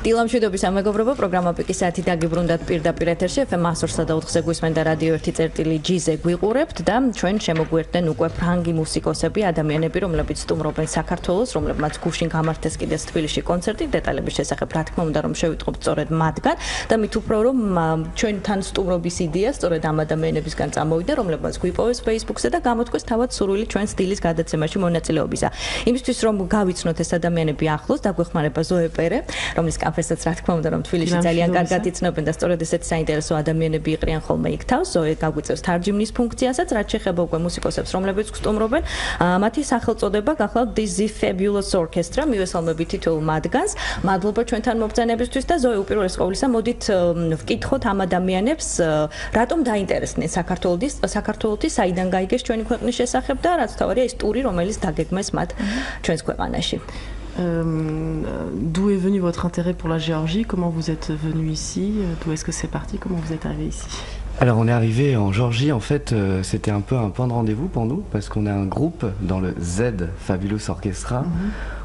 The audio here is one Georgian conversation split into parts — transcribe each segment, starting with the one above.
დილამშვიდობის ამეგობრებო პროგრამა პიკის საათი დაგიბრუნდათ პირდაპირ ეთერში FM 104.4-ზე გვისმენთ და რადიო 1.G-ზე გვიყურებთ და ჩვენ შემოგვიერთდნენ უკვე ფრანგი მუსიკოსები, ადამიანები, რომლებიც სტუმრობენ საქართველოს, რომლებმაც გუშინ გამართეს კიდეც თბილისში კონცერტი, დეტალების შესახებ რა თქმა უნდა რომ შევიტყობთ სწორედ მათგან და მით უფრო რომ ჩვენთან სტუმრობის იდეა სწორედ ამ ადამიანებისგან წამოვიდა, რომლებმაც გვიპოვეს Facebook-ზე და გამოთქვეს თავად სურვილი ჩვენ სტილის გადაცემაში მონაწილეობისა. იმისთვის რომ გავიცნოთ ეს ადამიანები ახლოს, დაგვეხმარება ზოე პერე, რომლის კაფესაც რა თქმა უნდა რომ თბილისში ძალიან კარგად იცნობენ და სწორედ ესეთი საინტერესო ადამიანები იყრიან ხოლმე იქ თავს. ზოე გაგვიწევს თარჯიმნის ფუნქციასაც, რაც შეეხება უკვე მუსიკოსებს, რომლებიც გსტუმრობენ. მათი სახელწოდება გახლავთ This Fabulous Orchestra, მივესალმებით თითოეულ მათგანს. მადლობა ჩვენთან მობრძანებისთვის და ზოე უპირველეს ყოვლისა მოდით ვკითხოთ ამ ადამიანებს, რატომ დაინტერესდნენ საქართველოს, საიდან გაიგეს ჩვენი ქვეყნის შესახებ და რაც თავარია ის ტური, რომელიც დაგეგმეს მათ ჩვენს ქვეყანაში. D'où est venu votre intérêt pour la Géorgie? Comment vous êtes venu ici? D'où est-ce que c'est parti? Comment vous êtes arrivé ici? Alors on est arrivé en Géorgie, en fait c'était un peu un point de rendez-vous pour nous parce qu'on a un groupe dans le Z Fabulous Orchestra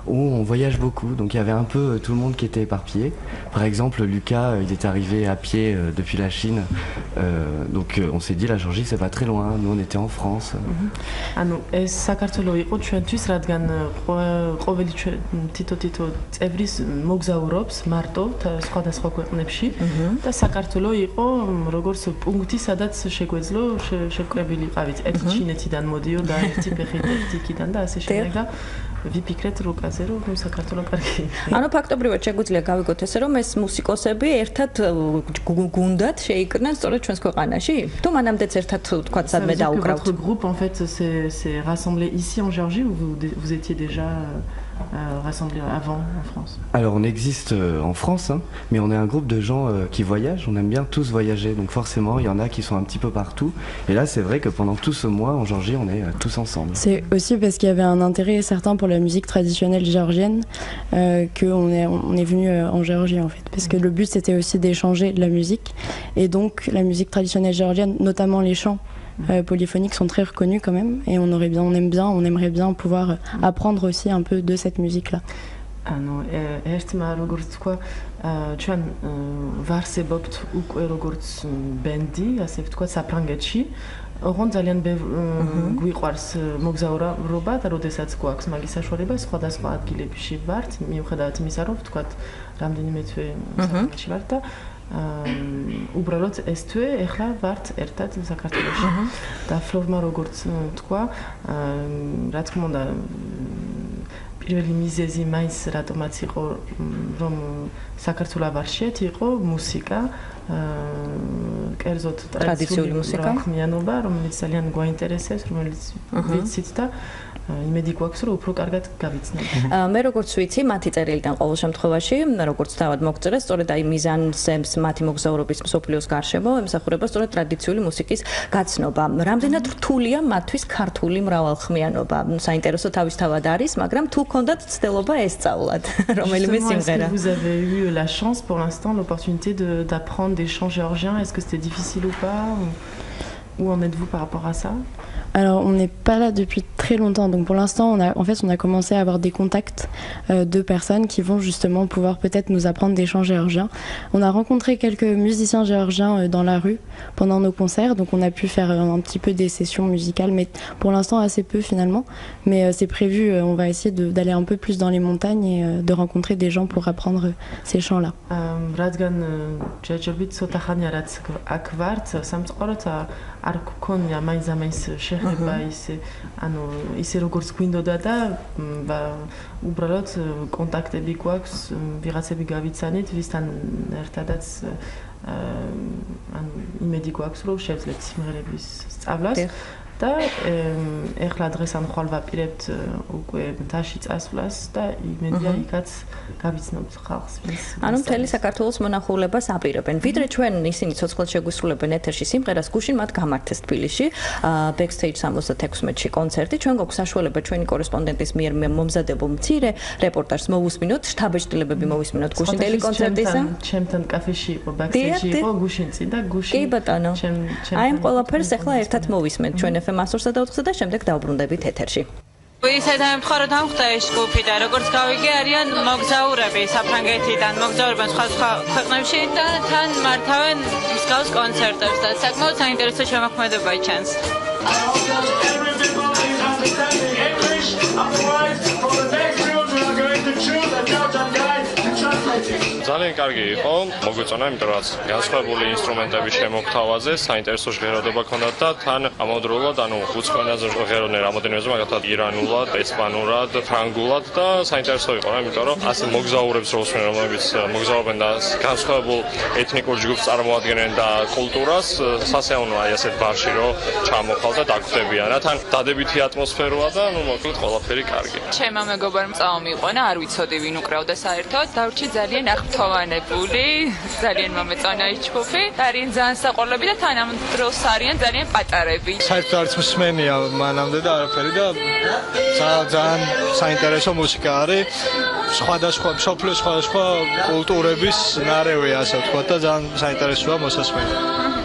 où on voyage beaucoup, donc il y avait un peu tout le monde qui était éparpillé. Par exemple Lucas, il est arrivé à pied depuis la Chine, donc on s'est dit la Géorgie c'est pas très loin, nous on était en France. ანუ ეს საქართველო იყო ჩვენთვის, რადგან ყოველი თითო წევრის მოგზაურობს მარტო სხვადასხვა ქვეყნებში და საქართველო იყო როგორც პუნქტი, სადაც შეგვეძლო შევკრებილიყავით. ერთი ჩინეთიდან მოდიოდა, ერთი ფეხით და ასე შემდეგ და ვიფიქრეთ რუკაზე რომ საქართველო კარგი. ანუ ფაქტობრივად შეგვიძლია გავიგოთ ესე რომ ეს მუსიკოსები ერთად გუნდად შეიკრნენ სწორედ ჩვენს ქვეყანაში? თუ მანამდეც ერთად თქვა სადმე დაუკრავთ? Votre groupe en fait s'est rassemblé ici en Géorgie ou vous étiez déjà rassemblés avant en France? Alors on existe en France, hein, mais on est un groupe de gens qui voyagent, on aime bien tous voyager, donc forcément il y en a qui sont un petit peu partout. Et là c'est vrai que pendant tout ce mois en Géorgie on est tous ensemble. C'est aussi parce qu'il y avait un intérêt certain pour la musique traditionnelle géorgienne qu'on est venu en Géorgie en fait. Parce que le but c'était aussi d'échanger la musique et donc la musique traditionnelle géorgienne, notamment les chants polyphoniques sont très reconnus quand même et on aimerait bien pouvoir apprendre aussi un peu de cette musique là. ანუ ერთმა როგორც თქვა ჩვენ ვარსებობთ უკვე როგორც ბენდი, ასე ვთქვა საფრანგეთში. ოღონდ ძალიან გვიყვარს მოგზაურობა და როდესაც გვაქვს მაგის საშუალება სხვადასხვა ადგილებში ვართ, მიუხედავად იმისა, რომ ვთქვა რამდენიმე თვე საფრანგეთში ვართ და უბრალოდ ეს თვე ეხლა ვართ ერთად საქართველოში. და ფლორმა როგორც თქვა, რა თქმა უნდა პირველი მიზეზი მაინც რატომაც იყო რომ საქართველოს ავარშიეთ იყო მუსიკა, კერძოდ ტრადიციული მუსიკა, რომელიც ძალიან გვაინტერესებს, რომელიც ვიცით და იმედი გვაქვს რომ უფრო კარგად გავიცნოთ. მე როგორც ვიცი, მათი წერილიდან ყოველ შემთხვევაში, როგორც თავად მოგწერეს, სწორედ აი მიზანსემს მათი მოგზაურობის მსოფლიოს გარშემო ემსახურება სწორედ ტრადიციული მუსიკის გაცნობა. რამდენად რთულია მათთვის ქართული მრავალხმიანობა? საინტერესო თავისთავად არის, მაგრამ თუ გქონდათ ცდელობა ესწავლათ რომელიმე სიმღერა. Vous avez eu la chance pour l'instant l'opportunité d'apprendre des chants géorgiens. Est-ce que c'était difficile ou pas? Où en êtes-vous par rapport à ça? Alors on n'est pas là depuis très longtemps, donc pour l'instant on a commencé à avoir des contacts de personnes qui vont justement pouvoir peut-être nous apprendre des chants géorgiens. On a rencontré quelques musiciens géorgiens dans la rue pendant nos concerts, donc on a pu faire un petit peu des sessions musicales, mais pour l'instant assez peu finalement. Mais c'est prévu, on va essayer d'aller un peu plus dans les montagnes et de rencontrer des gens pour apprendre ces chants-là. რადგან ჯერჯერობით ცოტა ხანია რაც აქ ვართ სამწყაროთ არ გქონია მაინც შეხება ისე როგორც გვინდოდა და უბრალოდ კონტაქტები გვაქვს, ვიღაცები გავიცანით, ვისთან ერთადაც იმედი გვაქვს რომ შევძლებთ სიმღერების სწავლას და ეხლა დღესან ხვალ ვაპირებთ უკვე მთაში წასვლას და იმედია იქაც გავიცნობთ ხალხს. ანუ მთელი საქართველოს მონახულებას აპირებენ. ვიდრე ჩვენ ისინი ცოცხლად შეგვისრულებენ ეთერში სიმღერას, გუშინ მათ გამართეს თბილისში Backstage 76-ში კონცერტი. ჩვენ გვაქვს საშუალება ჩვენი კორესპონდენტის მიერ მომზადებულ მცირე რეპორტაჟს მოვუსმინოთ, შთაბეჭდილებები მოვისმინოთ გუშინდელი კონცერტისა. ჩემთან კაფეში იყო, Backstage იყო გუშინწი და გუშინ. კი ბატონო. აი ამ ყველაფერს ახლა ერთად მოვისმენთ ჩვენ FM 104 და შემდეგ დავბრუნდებით ეთერში. ისეთ მხარად ამხდა ეს ჯგუფი და როგორც გავიგე არიან მოგზაურები საფრანგეთიდან მოგზაურობენ სხვა ქვეყნებში და თან მართავენ მსგავს კონცერტებს და საკმაოდ საინტერესო შემოქმედება ჩანს. ძალიან კარგი იყო, მოგვიწონა, იმიტომ რომ განსხვავებული ინსტრუმენტების შემოგთავაზე საინტერესო ჟღერადობა ჰქონდათ და თან ამავდროულად, უცხოენაზე ჟღეროდნენ რამოდენიმეზე, მაგალითად ირანულად, ესპანურად, ფრანგულად და საინტერესო იყო, იმიტომ რომ ასე მოგზაურებს რო უსმენ, რომლებიც მოგზაურობენ და განსხვავებულ ეთნიკურ ჯგუფს წარმოადგენენ და კულტურას, სასეონოა ასეთ ბარში რომ ჩამოხვალ და დაგვდებიან. რა თან დადებითი ატმოსფეროა და მოკლედ ყველაფერი კარგი. ჩემმა მეგობარმა წამოიყვანა, არ ვიცოდი ვინ უკრავდა საერთოდ, დავრჩი ძალიან აღფრთოვანებული, ძალიან მომეწონა ის ჯგუფი, არიან ძალიან საყვარლები და თან ამ დროს არიან ძალიან პატარები. საერთოდ არც მსმენია მანამდე და არაფერი და ძალიან საინტერესო მუსიკა არის. სხვადასხვა მსოფლიოს სხვადასხვა კულტურების ნარევია, ასე ვთქვათ და ძალიან საინტერესოა მოსასმენი.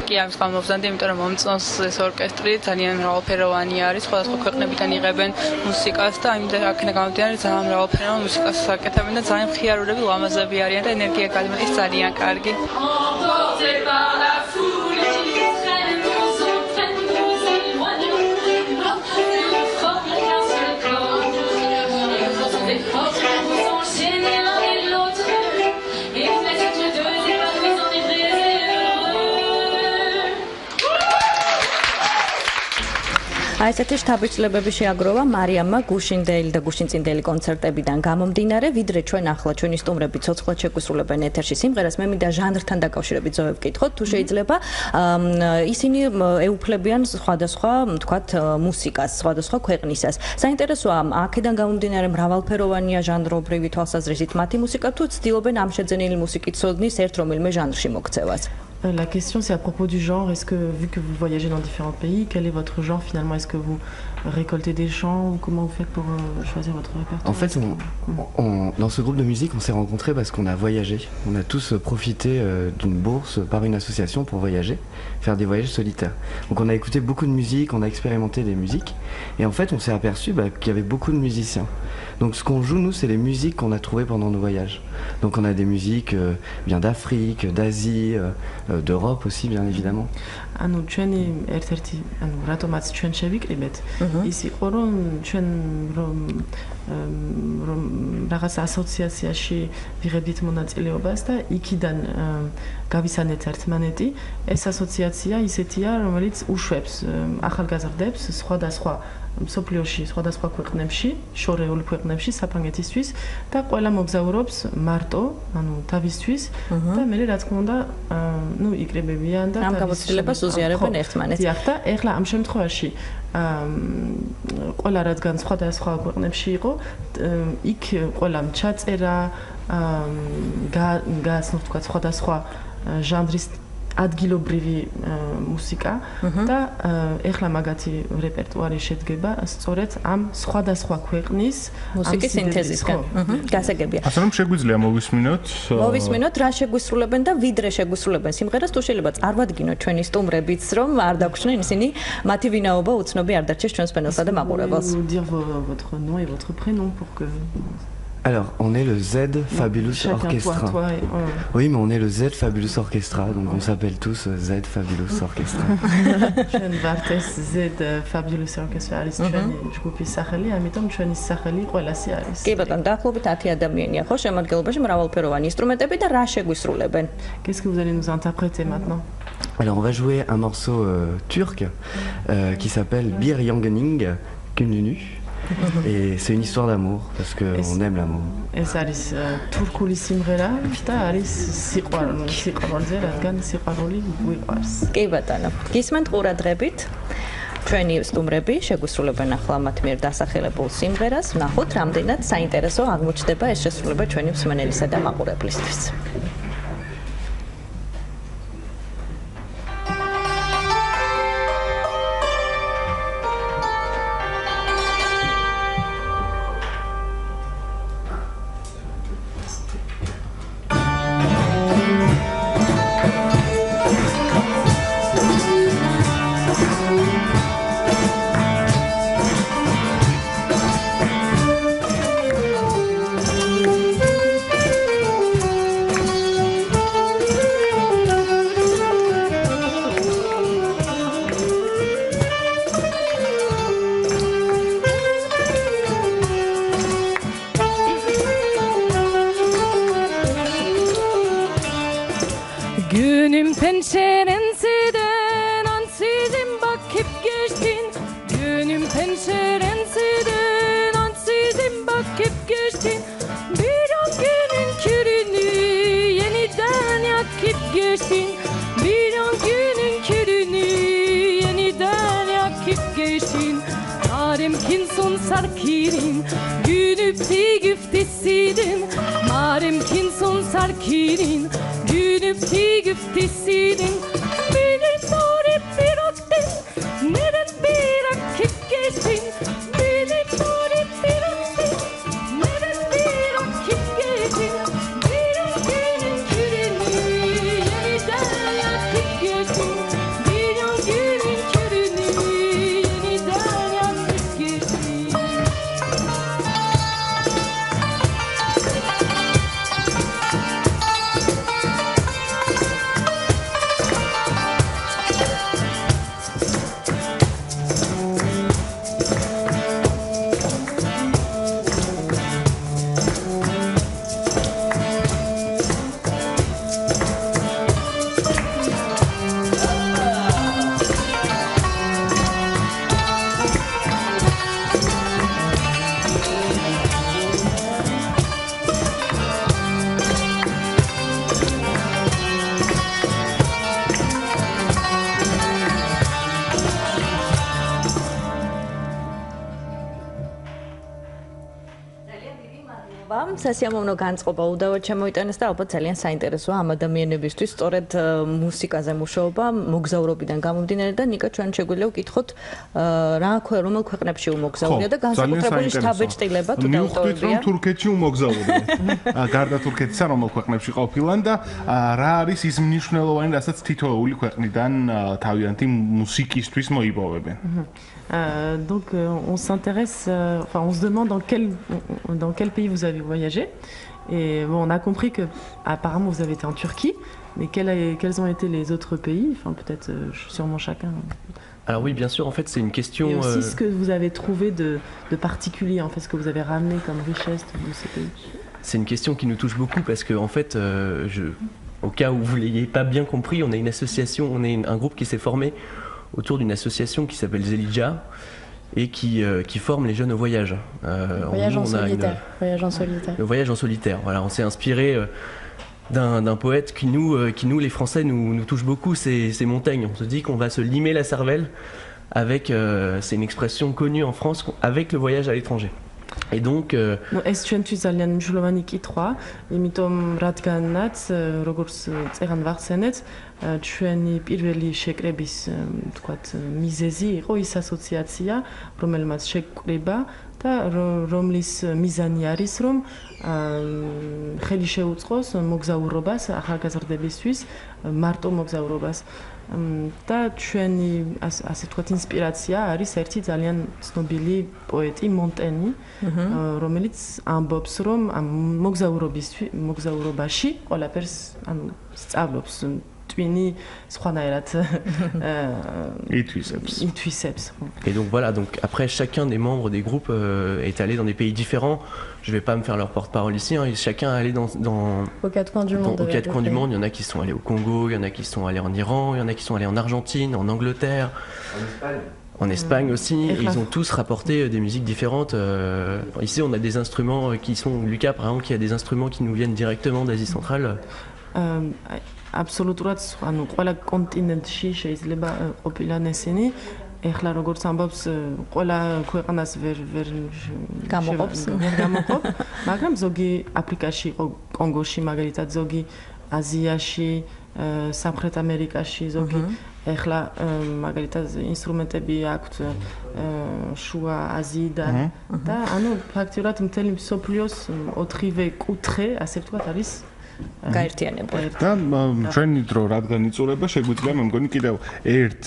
კი ამის გამოვზანდი, იმიტომ რომ მომწონს ეს ორკესტრი, ძალიან მრავალფეროვანი არის, სხვადასხვა ქვეყნებიდან იღებენ მუსიკას და ამიტომ აქედან გამომდინარე ძალიან მრავალფეროვან მუსიკას აკეთებენ და ძალიან მხიარულები, ლამაზები არიან და ენერგია გადმოდის ძალიან კარგი. აი ესეთი შთაბეჭდილებები შეაგროვა მარიამმა გუშინდელი და გუშინწინდელი კონცერტებიდან გამომდინარე, ვიდრე ჩვენ ახლა ჩვენი სტუმრები ცოცხლად შეგვისრულებენ ეთერში სიმღერას, მე მინდა ჟანრთან დაკავშირებით ზოე ვკითხოთ, თუ შეიძლება ისინი ეუფლებიან სხვადასხვა, თქვათ, მუსიკას, სხვადასხვა ქვეყნისას. საინტერესოა, აქედან გამომდინარე მრავალფეროვანია ჟანრობრივი თვალსაზრისით მათი მუსიკა, თუ ცდილობენ ამ შეძენილი მუსიკით სოდნის ერთ რომელიმე ჟანრში მოქცევას. La question c'est à propos du genre, est-ce que vu que vous voyagez dans différents pays, quel est votre genre finalement? Est-ce que vous récoltez des chants ou comment vous faites pour choisir votre répertoire? En fait, dans ce groupe de musique, on s'est rencontrés parce qu'on a voyagé. On a tous profité d'une bourse par une association pour voyager, faire des voyages solitaires. Donc on a écouté beaucoup de musique, on a expérimenté des musiques et en fait on s'est aperçu qu'il y avait beaucoup de musiciens. Donc ce qu'on joue nous, c'est les musiques qu'on a trouvées pendant nos voyages. Donc on a des musiques bien d'Afrique, d'Asie, d'Europe aussi bien évidemment. ანუ ჩვენი ერთ-ერთი ანუ რატომაც ჩვენ შევიკრიბეთ ის იყო რომ ჩვენ რომ რაღაც ასოციაციაში ვიღებდით მონაწილეობას და იქიდან გავისანეთ ერთმანეთი. ეს ასოციაცია ისეთია, რომელიც უშვებს ახალგაზრდებს სხვადასხვა მსოფლიოში, სხვადასხვა ქვეყნებში, შორეულ ქვეყნებში საფრანგეთისთვის და ყველა მოგზაურობს მარტო, ანუ თავისთვის და მე რა თქმა უნდა, ნუ იკრიბებიან და ამ გამოცდილებას უზიარებენ ერთმანეთს. დიახ და ეხლა ამ შემთხვევაში ყველა რადგან სხვადასხვა ქვეყნებში იყო, იქ ყველამ ჩაწერა, გააცნო თქვა სხვადასხვა ჟანრის ადგილობრივი მუსიკა და ეხლა მაგათი რეპერტუარი შედგება სწორედ ამ სხვადასხვა ქვეყნის მუსიკის სინთეზისგან. გასაგებია. ასე რომ შეგვიძლია მოვისმინოთ. მოვისმინოთ რა შეგვისრულებენ და ვიდრე შეგვისრულებენ სიმღერას, თუ შეიძლება წარმოვადგინოთ ჩვენი სტუმრებიც, რომ არ დაგვრჩნენ ისინი მათი ვინაობა უცნობი არ დარჩეს ჩვენს პანელსა და მაყურებელს. Dire votre nom et votre prénom pour que Alors, on est le Z Fabulous Orchestra. Oui, mais on est le Z Fabulous Orchestra, donc on s'appelle tous Z Fabulous Orchestra. ჩვენ ვართ ეს Z Fabulous Orchestra არის ჩვენი ჯგუფის სახელი, ამიტომ ჩვენი სახელი ყველასი არის. კი ბატონო, დაახლოებით 10 ადამიანია, ხო, შემადგენლობაში მრავალფეროვანი ინსტრუმენტები და რა შეგვისრულებენ? Qu'est-ce que vous allez nous interpréter maintenant? Alors, on va jouer un morceau turc qui s'appelle Bir Yangening Gününü. Et c'est une histoire d'amour parce qu'on aime l'amour. ეს არის თურქული სიმღერა და არის სიყვარულზე, რადგან სიყვარული გვიყვარს. კი ბატონო, გისმენთ ყურადღებით. ჩვენი სტუმრები შეგვისრულებენ ახლა მათ მიერ დასახელებულ სიმღერას. ნახოთ, რამდენად საინტერესო აღმოჩნდება ეს შესრულება ჩვენი მსმენელისა და მაყურებლისთვის. pencerensiden ansızın bakıp geçtin. Gönlüm pencerensiden ansızın bakıp geçtin. Bir an günün körünü yeniden yakıp geçtin. Bir an günün körünü yeniden yakıp geçtin. Narem kinsun sarkirin günüpti güftesidin. Narem kinsun sarkirin günüpti güftesidin. Beni sorup bir öptün, neden bir akıp geçtin? Beni sorup bir öptün, neden bir akıp geçtin? Bir an günün körünü yeniden yakıp geçtin. Bir an günün körünü yeniden yakıp geçtin. სასიამოვნო განწყობა უდავოდ შემოიტანეს და ალბათ ძალიან საინტერესოა ამ ადამიანებისთვის. სწორედ მუსიკაზე მუშაობა მოგზაურობიდან გამომდინარე და ნიკა ჩვენ შეგვიძლია ვკითხოთ რომელ ქვეყნებში უმოგზაურია და განსაკუთრებული შთაბეჭდილება თუ დაუტოვებია. რომ თურქეთში უმოგზაურია. გარდა თურქეთისა რომელ ქვეყნებში ყოფილან და რა არის ის მნიშვნელოვანი, რასაც თითოეული ქვეყნიდან თავიანთი მუსიკისთვის მოიპოვებენ. Donc on s'intéresse, enfin on se demande dans quel pays vous avez voyagé. Et bon, on a compris que apparemment vous avez été en Turquie, mais quels ont été les autres pays? Enfin peut-être sûrement chacun. Alors oui, bien sûr, en fait c'est une question... Et aussi ce que vous avez trouvé de particulier, en fait, ce que vous avez ramené comme richesse de ces pays. C'est une question qui nous touche beaucoup parce que en fait, au cas où vous l'ayez pas bien compris, on est une association, on est un groupe qui s'est formé autour d'une association qui s'appelle Zelidja et qui forme les jeunes au voyage. Voyage en solitaire. Voyage en solitaire. Le voyage en solitaire. Voilà, on s'est inspiré d'un poète qui nous les Français nous touche beaucoup, c'est Montaigne. On se dit qu'on va se limer la cervelle avec, c'est une expression connue en France, avec le voyage à l'étranger. Et donc ეს ჩვენთვის ძალიან მნიშვნელოვანი კითხვაა, იმიტომ რადგანაც როგორც წერან ვახსენეთ, ჩვენი პირველი შეკრების თქვათ მიზეზი იყო ის ასოციაცია, რომელმაც შეკრება და რომლის მიზანი არის, რომ ხელი შეუწყოს მოგზაურობას ახალგაზრდებისთვის, მარტო მოგზაურობას. და ჩვენი ასე ვთქვათ ინსპირაცია არის ერთი ძალიან ცნობილი პოეტი მონტენი, რომელიც ამბობს, რომ ამ მოგზაურობაში ყველაფერს ანუ სწავლობს twini სხვანაირად ითვისებს. Et donc voilà, donc après chacun des membres des groupes est allé dans des pays différents. Je vais pas me faire leur porte-parole ici, hein. Chacun est allé aux quatre coins du monde. Aux quatre coins du monde, il y en a qui sont allés au Congo, il y en a qui sont allés en Iran, il y en a qui sont allés en Argentine, en Angleterre, en Espagne aussi. Et ils ont tous rapporté des musiques différentes. Ici, on a des instruments qui sont Lucas, par exemple, qui a des instruments qui nous viennent directement d'Asie centrale. Absolutურად, ანუ ყველა კონტინენტში შეიძლება ყოფილან ესენი. ეხლა როგორც ამბობს, ყველა ქვეყანას ვერ გამოყოფ, მაგრამ ზოგი აფრიკაში იყო, კონგოში მაგალითად, ზოგი აზიაში, სამხრეთ ამერიკაში, ზოგი ეხლა მაგალითად ინსტრუმენტები აქვთ შუა აზიიდან და ანუ ფაქტიურად მთელი მსოფლიოს 4-ვე კუთხე, ასე ვთქვათ, არის გაერთიანებული. და ჩვენი დრო რადგან იწურება, შეგვიძლია მე მგონი კიდევ ერთ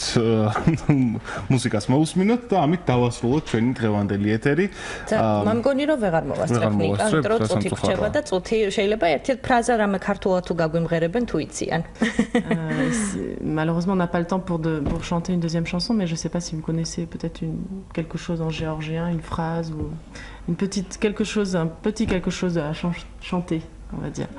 მუსიკას მოусმინოთ და ამით დავასრულოთ ჩვენი დღევანდელი ეთერი. მე მგონი რომ ვეღარ მოვასწრებ ნიკა, იმიტომ რომ წუთი გრჩება და წუთი შეიძლება ერთ-ერთ ფრაზა რამე ქართულად თუ გაგვიმღერებენ თუ იციან. Malheureusement, on n'a pas le temps pour chanter une deuxième chanson, mais je sais pas si vous connaissez peut-être quelque chose en géorgien, une phrase ou un petit quelque chose à chanter, on va dire.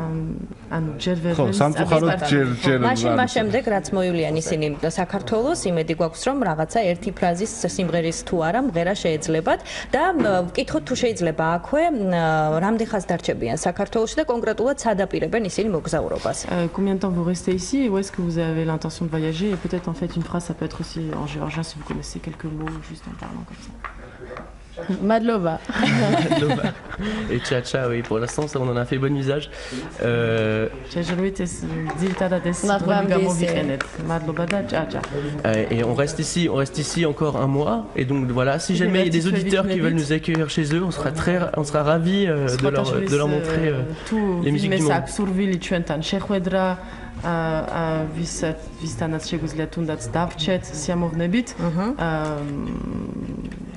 ანუ ჯერ ვერ ხო, სამწუხაროდ ჯერ მაშინ შემდეგ რაც მოივლიან ისინი საქართველოს, იმედი გვაქვს რომ რაღაცა ერთი ფრაზის სიმღერის თუ არა მღერა შეეძლებათ და ვკითხოთ თუ შეიძლება აქვე რამდენ ხანს დარჩებიან საქართველოში და კონკრეტულად სად აპირებენ ისინი მოგზაურობას. Combien de temps vous restez ici et où est-ce que vous avez l'intention de voyager et peut-être en fait une phrase ça peut être aussi en géorgien si vous connaissez quelques mots juste en parlant comme ça. Madlova. Et tcha-tcha, oui, pour l'instant, ça, on en a fait bon usage. Et on reste ici encore un mois. Et donc voilà, si jamais il y a des auditeurs qui veulent nous accueillir chez eux, on sera ravis de leur montrer les musiques du monde. ვისთანაც შეგვიძლია თუნდაც დავრჩეთ სიამოვნებით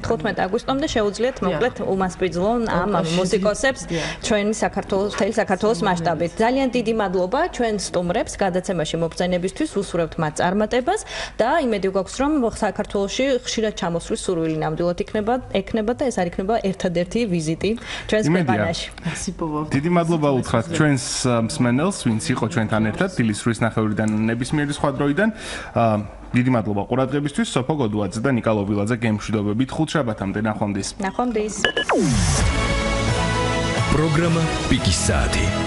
15 აგვისტომდე შეუძლიათ მოკლედ უმასპინძლონ ამ მუსიკოსებს ჩვენი საქართველოს მასშტაბით. ძალიან დიდი მადლობა ჩვენ სტუმრებს გადაცემაში მობრძანებისთვის, უსურვებთ მათ წარმატებას და იმედი გვაქვს რომ საქართველოში ხშირად ჩამოსვლის სურვილი ნამდვილად ექნება და ეს არ იქნება ერთადერთი ვიზიტი ჩვენს ქვეყანაში. დიდი მადლობა უთხრათ ჩვენს მსმენელს, ვინც იყო ჩვენთან ერთად დილის 8-ის ნახევრიდან ნებისმიერი სხვა დროიდან. დიდი მადლობა ყურადღებისთვის. სოფო გოდუაძე და ნიკა ლოვილაძე გემშვიდობებით 5 შაბათამდე. ნახვამდის. ნახვამდის. პროგრამა პიკის საათი.